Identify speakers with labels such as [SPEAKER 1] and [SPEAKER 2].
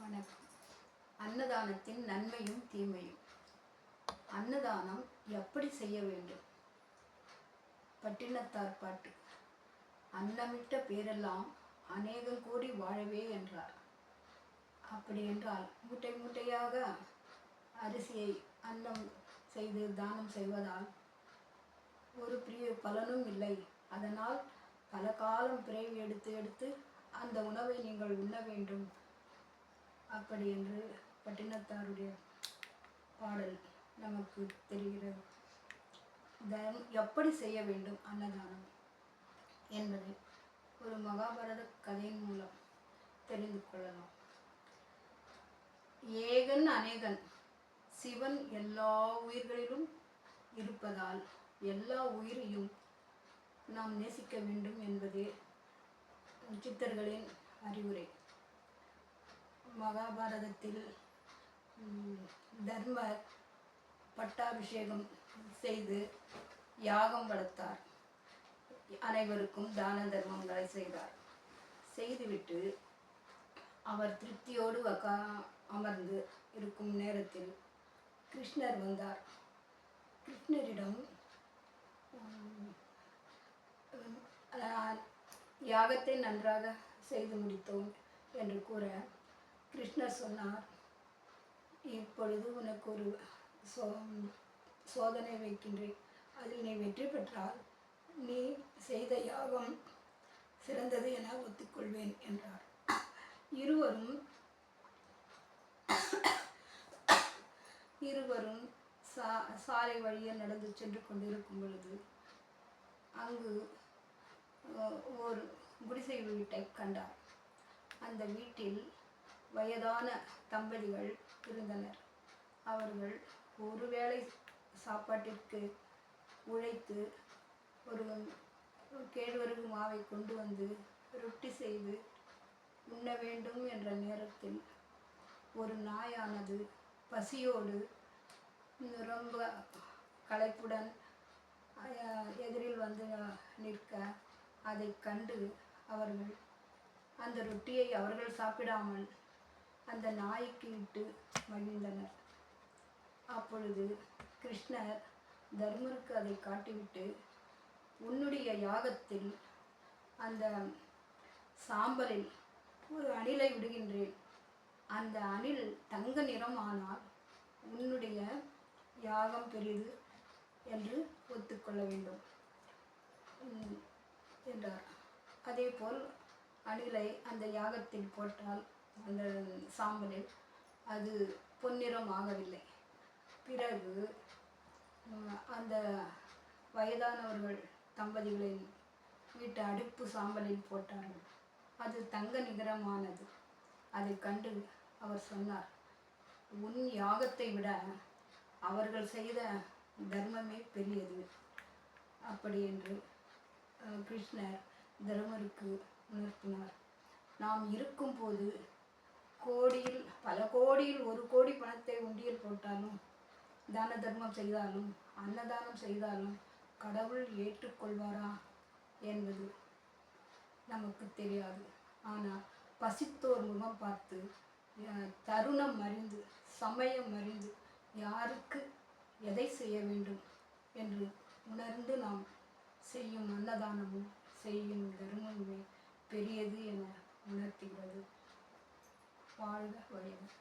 [SPEAKER 1] வணக்கம். அன்னதானத்தின் நன்மையும் தீமையும். அன்னதானம் எப்படி செய்ய வேண்டும்? பட்டினத்தார் பாட்டு. அன்னமிட்ட பேரெல்லாம் அநேகம் கோடி வாழவே என்றார். அப்படி என்றால் மூட்டை மூட்டையாக அரிசியை அன்னம் செய்து தானம் செய்வதால் ஒரு பலனும் இல்லை. அதனால் பல காலம் பிறவி எடுத்து எடுத்து அந்த உணவை நீங்கள் உண்ண வேண்டும். அப்படி என்று பட்டினத்தாருடைய பாடல் நமக்கு தெரிகிறது. எப்படி செய்ய வேண்டும் அன்னதானம் என்பதை ஒரு மகாபாரத கதையின் மூலம் தெரிந்து கொள்ளலாம். ஏகன் அநேகன் சிவன் எல்லா உயிர்களிலும் இருப்பதால் எல்லா உயிரையும் நாம் நேசிக்க வேண்டும் என்பதே சித்தர்களின் அறிவுரை. மகாபாரதத்தில் தர்மர் பட்டாபிஷேகம் செய்து யாகம் வளர்த்தார். அனைவருக்கும் தான தர்மங்களை செய்தார். செய்துவிட்டு அவர் திருப்தியோடு அமர்ந்து இருக்கும் நேரத்தில் கிருஷ்ணர் வந்தார். கிருஷ்ணரிடம் யாகத்தை நன்றாக செய்து முடித்தோம் என்று கூற கிருஷ்ணர் சொன்னார், இப்பொழுது உனக்கு ஒரு சோதனை வைக்கின்றேன். அதில் நீ வெற்றி பெற்றால் நீ செய்த யாகம் சிறந்தது என ஒத்துக்கொள்வேன் என்றார். இருவரும் சாலை வழியே நடந்து சென்று கொண்டிருக்கும் பொழுது அங்கு ஒரு குடிசை வீட்டை கண்டார். அந்த வீட்டில் வயதான தம்பதிகள் இருந்தனர். அவர்கள் ஒருவேளை சாப்பாட்டிற்கு உழைத்து ஒரு கேழ்வரகு மாவை கொண்டு வந்து ரொட்டி செய்து உண்ண வேண்டும் என்ற நேரத்தில் ஒரு நாயானது பசியோடு ரொம்ப களைப்புடன் எதிரில் வந்து நிற்க அதை கண்டு அவர்கள் அந்த ரொட்டியை அவர்கள் சாப்பிடாமல் அந்த நாய்க்கு இட்டு மகிழ்ந்தனர். அப்பொழுது கிருஷ்ணர் தர்மருக்கு அதை காட்டிவிட்டு, உன்னுடைய யாகத்தில் அந்த சாம்பலில் ஒரு அணிலை விடுகின்றேன். அந்த அணில் தங்க நிறமானால் உன்னுடைய யாகம் பெரிது என்று ஒத்துக்கொள்ள வேண்டும் என்றார். அதேபோல் அணிலை அந்த யாகத்தில் போட்டால் அந்த சாம்பலில் அது பொன்னிறம் ஆகவில்லை. பிறகு அந்த வயதானவர்கள் தம்பதிகளின் வீட்டு அடுப்பு சாம்பலில் போட்டார்கள். அது தங்க நிகரமானது. அதை கண்டு அவர் சொன்னார், உன் யாகத்தை விட அவர்கள் செய்த தர்மமே பெரியது. அப்படி என்று கிருஷ்ணர் தர்மருக்கு உணர்த்தினார். நாம் இருக்கும்போது பல கோடியில் 1 கோடி பணத்தை உண்டியல் போட்டாலும், தான தர்மம் செய்தாலும், அன்னதானம் செய்தாலும் கடவுள் ஏற்றுக்கொள்வாரா என்பது நமக்கு தெரியாது. ஆனால் பசித்தோர் முகம் பார்த்து, தருணம் அறிந்து, சமயம் அறிந்து, யாருக்கு எதை செய்ய வேண்டும் என்று உணர்ந்து நாம் செய்யும் அன்னதானமும் செய்யும் தர்மமுமே பெரியது என உணர்த்துகிறது. வாழ்க வளமுடன்.